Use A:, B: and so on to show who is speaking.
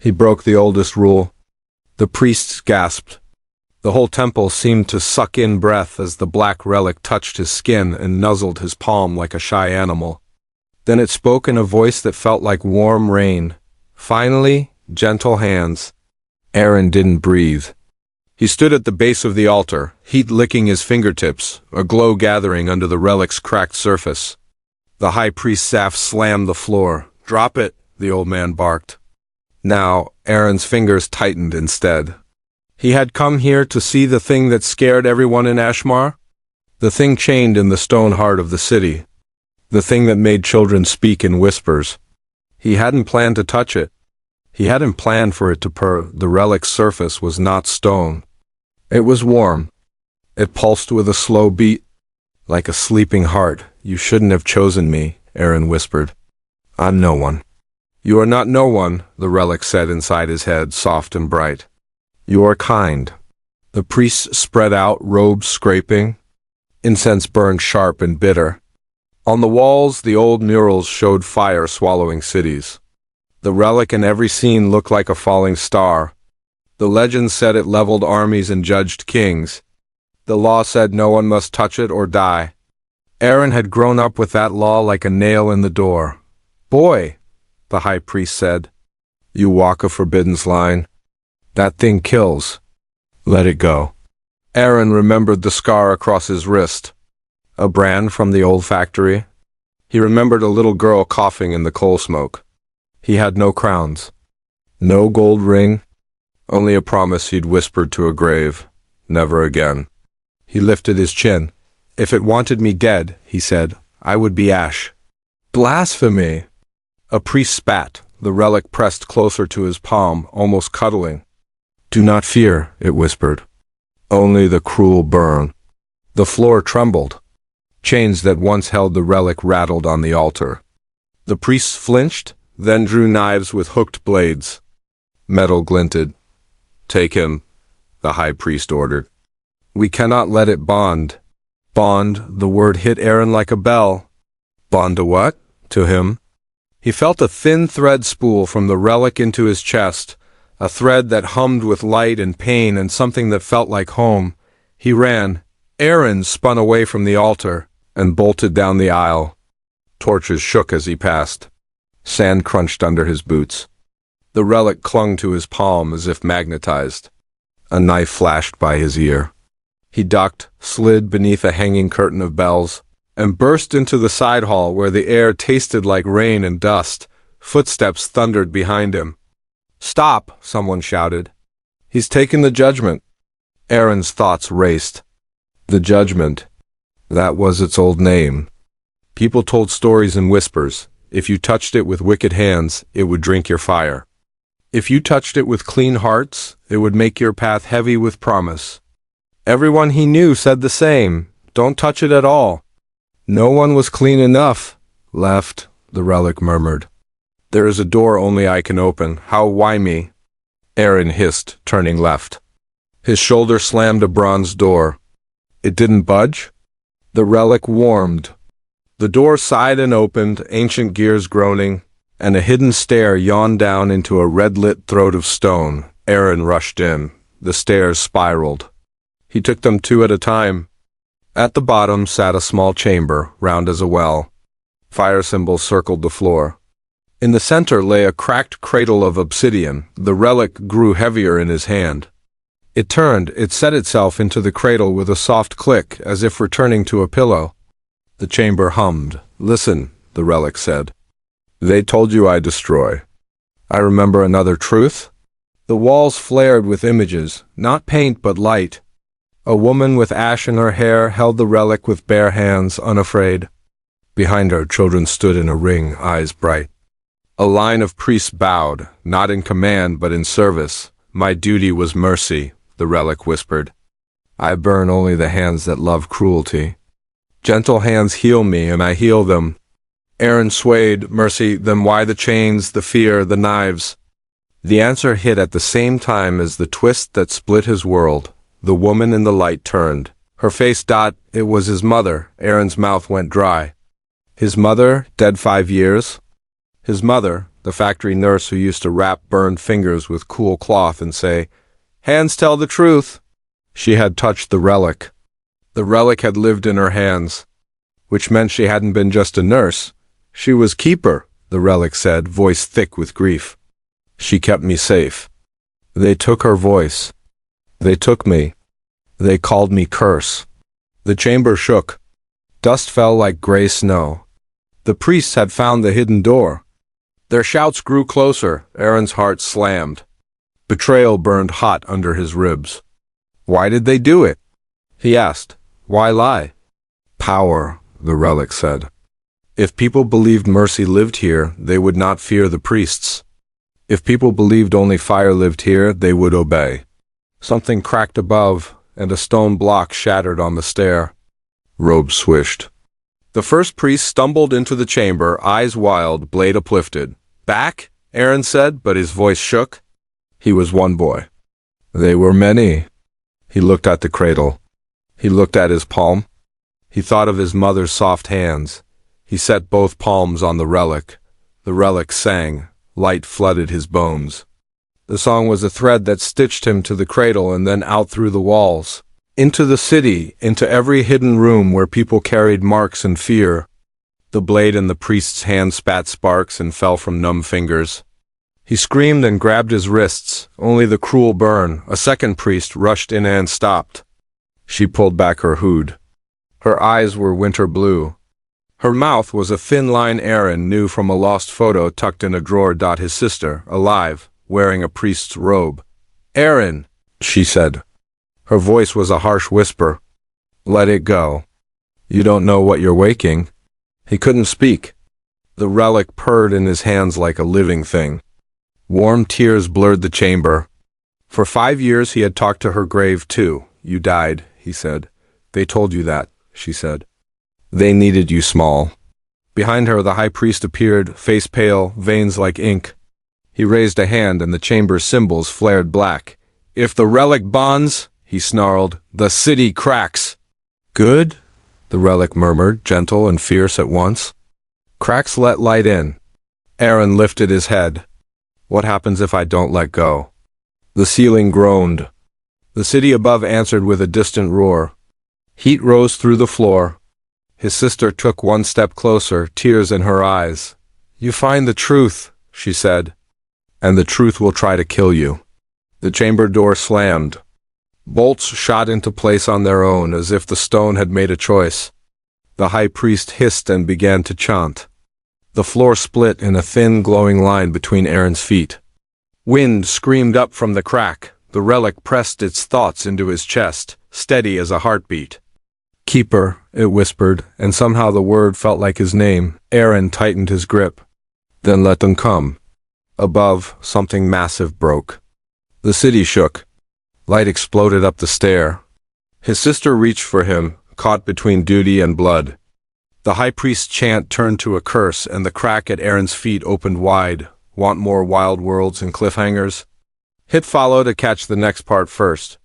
A: He broke the oldest rule. The priests gasped. The whole temple seemed to suck in breath as the black relic touched his skin and nuzzled his palm like a shy animal. Then it spoke in a voice that felt like warm rain. Finally, gentle hands. Aaron didn't breathe. He stood at the base of the altar, heat licking his fingertips, a glow gathering under the relic's cracked surface. The high priest's staff slammed the floor. "Drop it," the old man barked. Now, Aaron's fingers tightened instead. He had come here to see the thing that scared everyone in Ashmar, the thing chained in the stone heart of the city, the thing that made children speak in whispers. He hadn't planned to touch it. He hadn't planned for it to purr. The relic's surface was not stone. It was warm. It pulsed with a slow beat, like a sleeping heart. "You shouldn't have chosen me," Aaron whispered. "I'm no one." "You are not no one," the relic said inside his head, soft and bright. "You are kind." The priests spread out, robes scraping. Incense burned sharp and bitter. On the walls, the old murals showed fire swallowing cities. The relic in every scene looked like a falling star. The legend said it leveled armies and judged kings. The law said no one must touch it or die. Aaron had grown up with that law like a nail in the door. "Boy," the high priest said, "you walk a forbidden line. That thing kills. Let it go." Aaron remembered the scar across his wrist. A brand from the old factory. He remembered a little girl coughing in the coal smoke. He had no crowns. No gold ring. Only a promise he'd whispered to a grave. Never again. He lifted his chin. "If it wanted me dead," he said, "I would be ash." "Blasphemy!" A priest spat. The relic pressed closer to his palm, almost cuddling. "Do not fear," it whispered. "Only the cruel burn." The floor trembled. Chains that once held the relic rattled on the altar. The priests flinched, then drew knives with hooked blades. Metal glinted. "Take him," the high priest ordered. "We cannot let it bond." Bond, the word hit Aaron like a bell. Bond to what? To him. He felt a thin thread spool from the relic into his chest, a thread that hummed with light and pain and something that felt like home. He ran. Aaron spun away from the altar and bolted down the aisle. Torches shook as he passed. Sand crunched under his boots. The relic clung to his palm as if magnetized. A knife flashed by his ear. He ducked, slid beneath a hanging curtain of bells, and burst into the side hall where the air tasted like rain and dust. Footsteps thundered behind him. "Stop!" someone shouted. "He's taken the judgment." Aaron's thoughts raced. The judgment. That was its old name. People told stories in whispers. If you touched it with wicked hands, it would drink your fire. If you touched it with clean hearts, it would make your path heavy with promise. Everyone he knew said the same. Don't touch it at all. No one was clean enough. Left, the relic murmured. There is a door only I can open. How, why me? Aaron hissed, turning left. His shoulder slammed a bronze door. It didn't budge. The relic warmed. The door sighed and opened, ancient gears groaning, and a hidden stair yawned down into a red-lit throat of stone. Aaron rushed in. The stairs spiraled. He took them two at a time. At the bottom sat a small chamber, round as a well. Fire symbols circled the floor. In the center lay a cracked cradle of obsidian. The relic grew heavier in his hand. It turned, it set itself into the cradle with a soft click, as if returning to a pillow. The chamber hummed. Listen, the relic said. They told you I destroy. I remember another truth. The walls flared with images, not paint but light. A woman with ash in her hair held the relic with bare hands, unafraid. Behind her, children stood in a ring, eyes bright. A line of priests bowed, not in command but in service. My duty was mercy, the relic whispered. I burn only the hands that love cruelty. Gentle hands heal me, and I heal them. Aaron swayed. Mercy, then why the chains, the fear, the knives? The answer hit at the same time as the twist that split his world. The woman in the light turned. Her face it was his mother. Aaron's mouth went dry. His mother, dead 5 years? His mother, the factory nurse who used to wrap burned fingers with cool cloth and say, "Hands tell the truth." She had touched the relic. The relic had lived in her hands, which meant she hadn't been just a nurse. She was keeper, the relic said, voice thick with grief. She kept me safe. They took her voice. They took me. They called me curse. The chamber shook. Dust fell like gray snow. The priests had found the hidden door. Their shouts grew closer. Aaron's heart slammed. Betrayal burned hot under his ribs. Why did they do it? He asked. Why lie? Power, the relic said. If people believed mercy lived here, they would not fear the priests. If people believed only fire lived here, they would obey. Something cracked above, and a stone block shattered on the stair. Robes swished. The first priest stumbled into the chamber, eyes wild, blade uplifted. Back, Aaron said, but his voice shook. He was one boy. They were many. He looked at the cradle. He looked at his palm. He thought of his mother's soft hands. He set both palms on the relic. The relic sang. Light flooded his bones. The song was a thread that stitched him to the cradle and then out through the walls. Into the city, into every hidden room where people carried marks and fear. The blade in the priest's hand spat sparks and fell from numb fingers. He screamed and grabbed his wrists, only the cruel burn. A second priest rushed in and stopped. She pulled back her hood. Her eyes were winter blue. Her mouth was a thin line Aaron knew from a lost photo tucked in a drawer. His sister, alive, wearing a priest's robe. Aaron, she said. Her voice was a harsh whisper. Let it go. You don't know what you're waking. He couldn't speak. The relic purred in his hands like a living thing. Warm tears blurred the chamber. For 5 years he had talked to her grave too. You died, he said. They told you that, she said. They needed you small. Behind her the high priest appeared, face pale, veins like ink. He raised a hand and the chamber's symbols flared black. If the relic bonds, he snarled, the city cracks. Good? The relic murmured, gentle and fierce at once. Cracks let light in. Aaron lifted his head. What happens if I don't let go? The ceiling groaned. The city above answered with a distant roar. Heat rose through the floor. His sister took one step closer, tears in her eyes. You find the truth, she said, and the truth will try to kill you. The chamber door slammed. Bolts shot into place on their own, as if the stone had made a choice. The high priest hissed and began to chant. The floor split in a thin, glowing line between Aaron's feet. Wind screamed up from the crack. The relic pressed its thoughts into his chest, steady as a heartbeat. Keeper, it whispered, and somehow the word felt like his name. Aaron tightened his grip. Then let them come. Above, something massive broke. The city shook. Light exploded up the stair. His sister reached for him, caught between duty and blood. The high priest's chant turned to a curse, and the crack at Aaron's feet opened wide. Want more wild worlds and cliffhangers? Hit follow to catch the next part first.